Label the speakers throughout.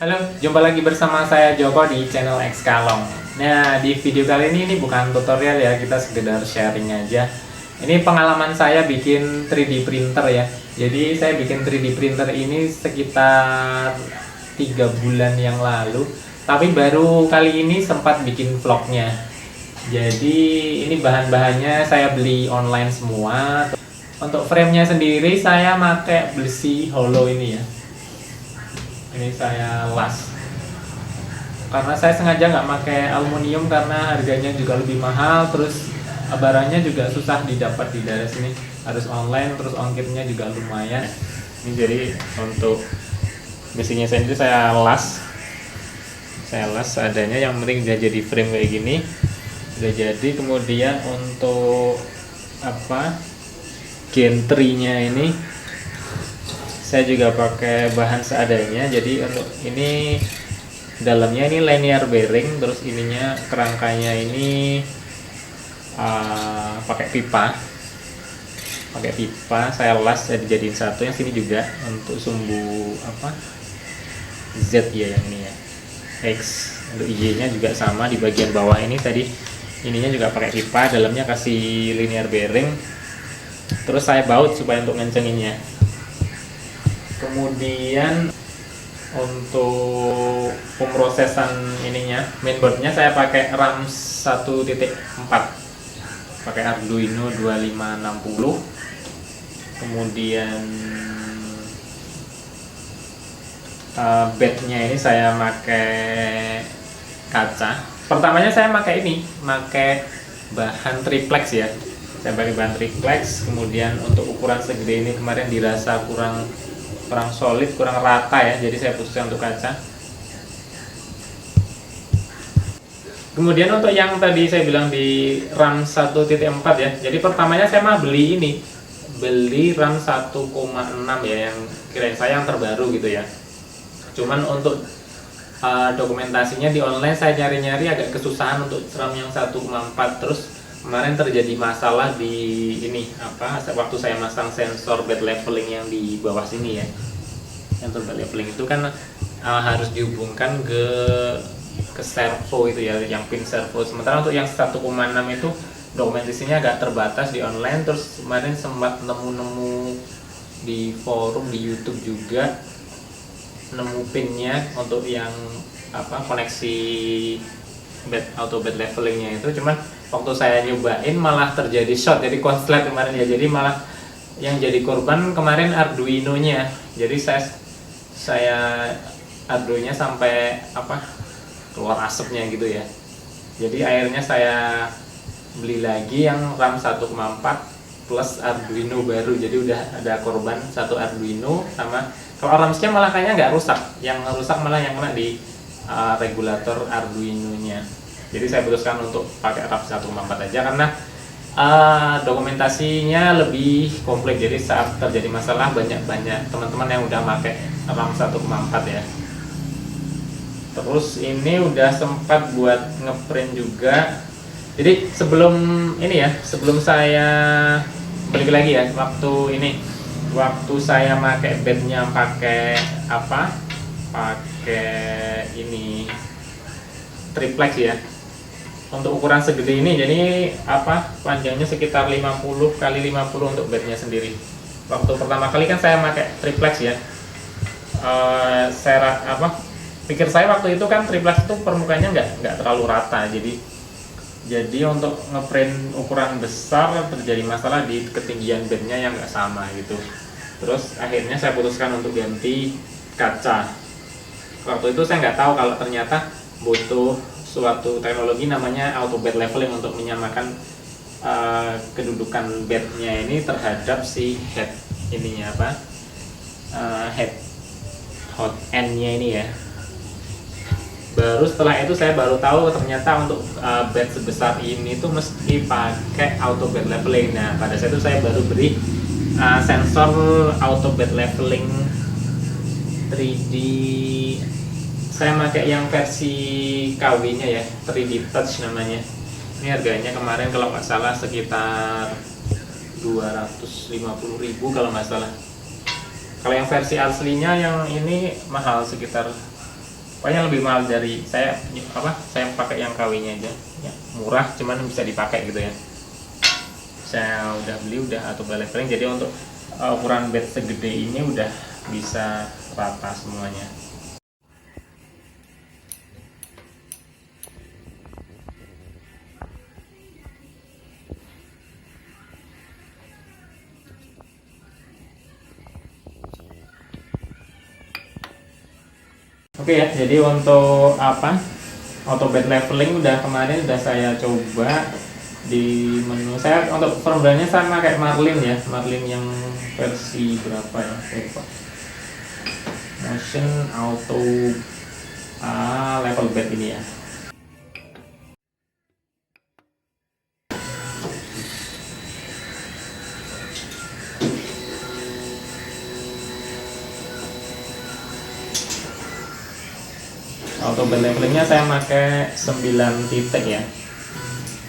Speaker 1: Halo, jumpa lagi bersama saya Joko di channel X Kalong. Nah, di video kali ini bukan tutorial ya, kita sekedar sharing aja. Ini pengalaman saya bikin 3D printer ya. Jadi saya bikin 3D printer ini sekitar 3 bulan yang lalu. Tapi baru kali ini sempat bikin vlognya. Jadi ini bahan-bahannya saya beli online semua. Untuk framenya sendiri saya pakai besi hollow ini ya. Ini saya las karena saya sengaja nggak pakai aluminium karena harganya juga lebih mahal, terus barangnya juga susah didapat di daerah sini, harus online, terus ongkirnya juga lumayan. Ini jadi untuk besinya sendiri saya las seadanya, yang penting udah jadi frame kayak gini udah jadi. Kemudian untuk gentrinya ini saya juga pakai bahan seadanya. Jadi untuk ini dalamnya ini linear bearing, terus ininya kerangkanya ini pakai pipa saya las, jadi jadiin satu. Yang sini juga untuk sumbu Z ya, yang ini ya X. Untuk Y nya juga sama, di bagian bawah ini tadi ininya juga pakai pipa, dalamnya kasih linear bearing, terus saya baut supaya untuk ngencenginnya. Kemudian untuk pemrosesan ininya, mainboardnya saya pakai RAM 1.4, pakai Arduino 2560. Kemudian bednya ini saya pakai kaca. Pertamanya saya pakai bahan triplex ya, saya pakai bahan triplex. Kemudian untuk ukuran segede ini kemarin dirasa kurang solid, kurang rata ya, jadi saya putuskan untuk kaca. Kemudian untuk yang tadi saya bilang di RAM 1.4 ya, jadi pertamanya saya beli RAM 1,6 ya, yang kirain saya yang terbaru gitu ya. Cuman untuk dokumentasinya di online saya nyari-nyari agak kesusahan untuk RAM yang 1,4. Terus kemarin terjadi masalah di ini waktu saya masang sensor bed leveling yang di bawah sini ya. Sensor bed leveling itu kan harus dihubungkan ke servo itu ya, yang pin servo. Sementara untuk yang 1,6 itu dokumentasinya agak terbatas di online. Terus kemarin sempat nemu di forum di YouTube juga, nemu pinnya untuk yang koneksi auto bed levelingnya itu. Cuman waktu saya nyobain malah terjadi short, jadi konslet kemarin ya. Jadi malah yang jadi korban kemarin Arduino nya. Jadi saya Arduino nya sampai keluar asapnya gitu ya. Jadi akhirnya saya beli lagi yang RAM 1,4 plus Arduino baru. Jadi udah ada korban satu Arduino sama, kalau RAM-nya malah kayaknya nggak rusak, yang rusak malah yang kena di regulator Arduino-nya. Jadi saya putuskan untuk pakai RAM 1,4 aja karena dokumentasinya lebih komplit. Jadi saat terjadi masalah banyak teman-teman yang udah pakai RAM 1,4 ya. Terus ini udah sempat buat ngeprint juga. Jadi sebelum saya balik lagi ya, waktu saya pakai bednya pakai ini triplex ya. Untuk ukuran segede ini, jadi panjangnya sekitar 50 kali 50 untuk bednya sendiri. Waktu pertama kali kan saya pakai triplex ya. Pikir saya waktu itu kan triplex itu permukaannya nggak terlalu rata, jadi untuk ngeprint ukuran besar terjadi masalah di ketinggian bednya yang nggak sama gitu. Terus akhirnya saya putuskan untuk ganti kaca. Waktu itu saya nggak tahu kalau ternyata butuh suatu teknologi namanya auto bed leveling untuk menyamakan kedudukan bednya ini terhadap si head ininya head hot end-nya ini ya. Baru setelah itu saya baru tahu ternyata untuk bed sebesar ini tuh mesti pakai auto bed leveling. Nah, pada saat itu saya baru beli sensor auto bed leveling 3D. Saya pakai yang versi KW-nya ya, 3D Touch namanya. Ini harganya kemarin kalau nggak salah sekitar 250.000 kalau nggak salah. Kalau yang versi aslinya yang ini mahal, sekitar pokoknya lebih mahal dari saya pakai yang KW-nya aja ya, murah cuman bisa dipakai gitu ya. Saya udah beli udah auto leveling, jadi untuk ukuran bed segede ini udah bisa rata semuanya. Oke ya, jadi untuk auto bed leveling kemarin udah saya coba di menu. Saya untuk firmware-nya sama kayak Marlin ya, Marlin yang versi berapa ya, lupa. Motion auto level bed ini ya. Auto bed levelingnya saya pakai 9 titik ya,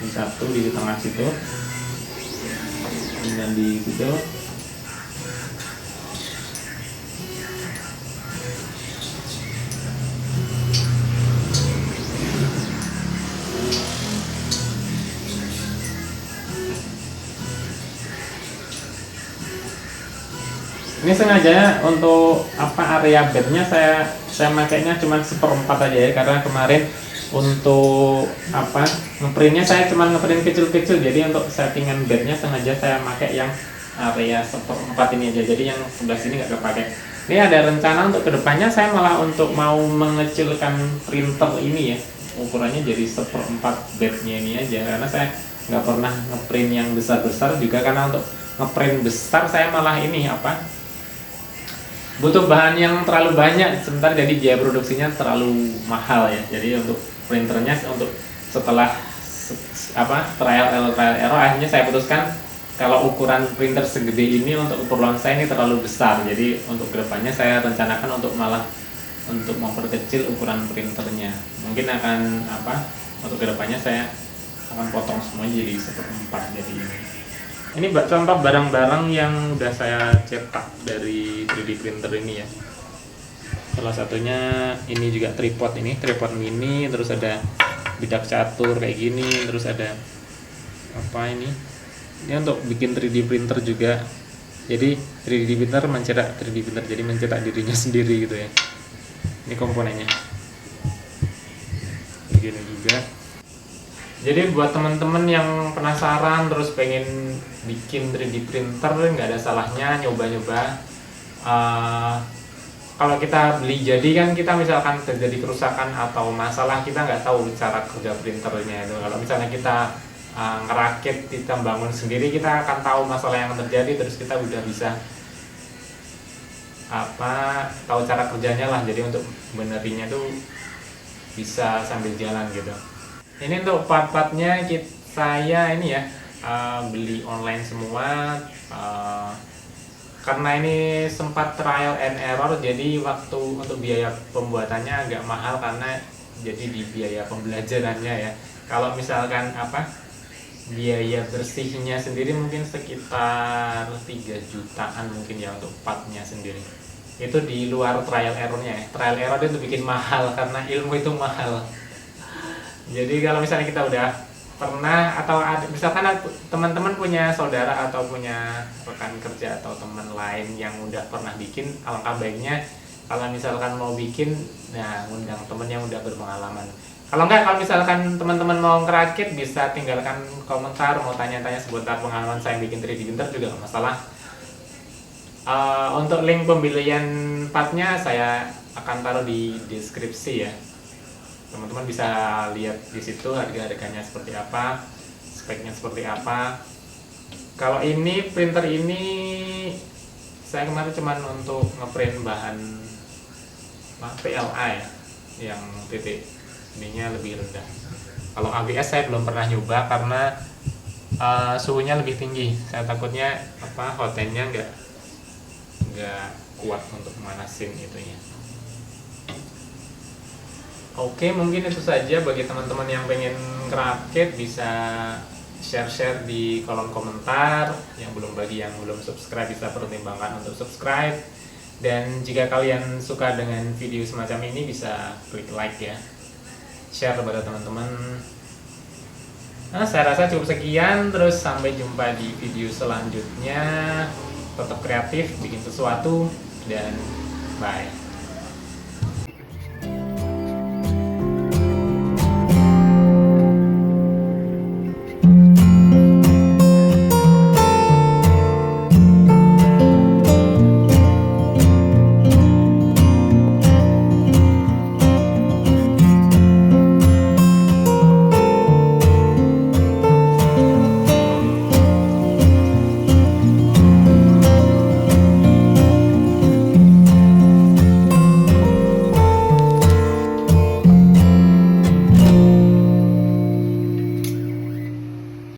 Speaker 1: di satu di tengah situ, dan di situ. Ini sengaja untuk area bednya saya makainya cuma 1/4 aja ya, karena kemarin untuk ngeprintnya saya cuma ngeprint kecil-kecil, jadi untuk settingan bednya sengaja saya pakai yang area 1/4 ini aja, jadi yang sebelah sini nggak kepake. Ini ada rencana untuk kedepannya saya malah untuk mau mengecilkan printer ini ya, ukurannya jadi 1/4 bednya ini aja, karena saya nggak pernah ngeprint yang besar-besar juga, karena untuk ngeprint besar saya malah ini butuh bahan yang terlalu banyak, sebentar jadi biaya produksinya terlalu mahal ya. Jadi untuk printernya, untuk setelah trial error akhirnya saya putuskan kalau ukuran printer segede ini untuk keperluan saya ini terlalu besar. Jadi untuk kedepannya saya rencanakan untuk memperkecil ukuran printernya. Mungkin akan untuk kedepannya saya akan potong semuanya jadi 1/4 jadi ini. Ini contoh barang-barang yang udah saya cetak dari 3D printer ini ya. Salah satunya ini juga tripod mini, terus ada bidak catur kayak gini, terus ada ini untuk bikin 3D printer juga. Jadi 3D printer mencetak 3D printer, jadi mencetak dirinya sendiri gitu ya. Ini komponennya begini juga. Jadi buat teman-teman yang penasaran terus pengen bikin 3D printer, nggak ada salahnya nyoba-nyoba. Kalau kita beli jadi kan, kita misalkan terjadi kerusakan atau masalah, kita nggak tahu cara kerja printernya itu. Kalau misalnya kita ngerakit, kita bangun sendiri, kita akan tahu masalah yang terjadi, terus kita udah bisa tahu cara kerjanya lah. Jadi untuk benerinnya tuh bisa sambil jalan gitu. Ini untuk part-partnya saya ini ya beli online semua, karena ini sempat trial and error, jadi waktu untuk biaya pembuatannya agak mahal, karena jadi di biaya pembelajarannya ya. Kalau misalkan biaya bersihnya sendiri mungkin sekitar 3 jutaan mungkin ya untuk partnya sendiri. Itu di luar trial errornya ya. Trial error itu bikin mahal karena ilmu itu mahal. Jadi kalau misalnya kita udah pernah, atau misalkan teman-teman punya saudara atau punya rekan kerja atau teman lain yang udah pernah bikin, alangkah baiknya kalau misalkan mau bikin, undang temen yang udah berpengalaman. Kalau enggak, kalau misalkan teman-teman mau ngerakit, bisa tinggalkan komentar, mau tanya-tanya seputar pengalaman saya bikin 3D printer juga nggak masalah. Untuk link pembelian partnya saya akan taruh di deskripsi ya. Teman-teman bisa lihat di situ harga-harganya seperti apa, speknya seperti apa. Kalau ini printer ini saya kemarin cuman untuk ngeprint bahan PLA ya, yang titik ininya lebih rendah. Kalau ABS saya belum pernah nyoba karena suhunya lebih tinggi. Saya takutnya hotendnya nggak kuat untuk manasin itunya. Oke, mungkin itu saja. Bagi teman-teman yang pengen ngerakit bisa share-share di kolom komentar. Bagi yang belum subscribe bisa pertimbangkan untuk subscribe. Dan jika kalian suka dengan video semacam ini, bisa klik like ya, share kepada teman-teman. Nah, saya rasa cukup sekian, terus sampai jumpa di video selanjutnya. Tetap kreatif, bikin sesuatu, dan bye.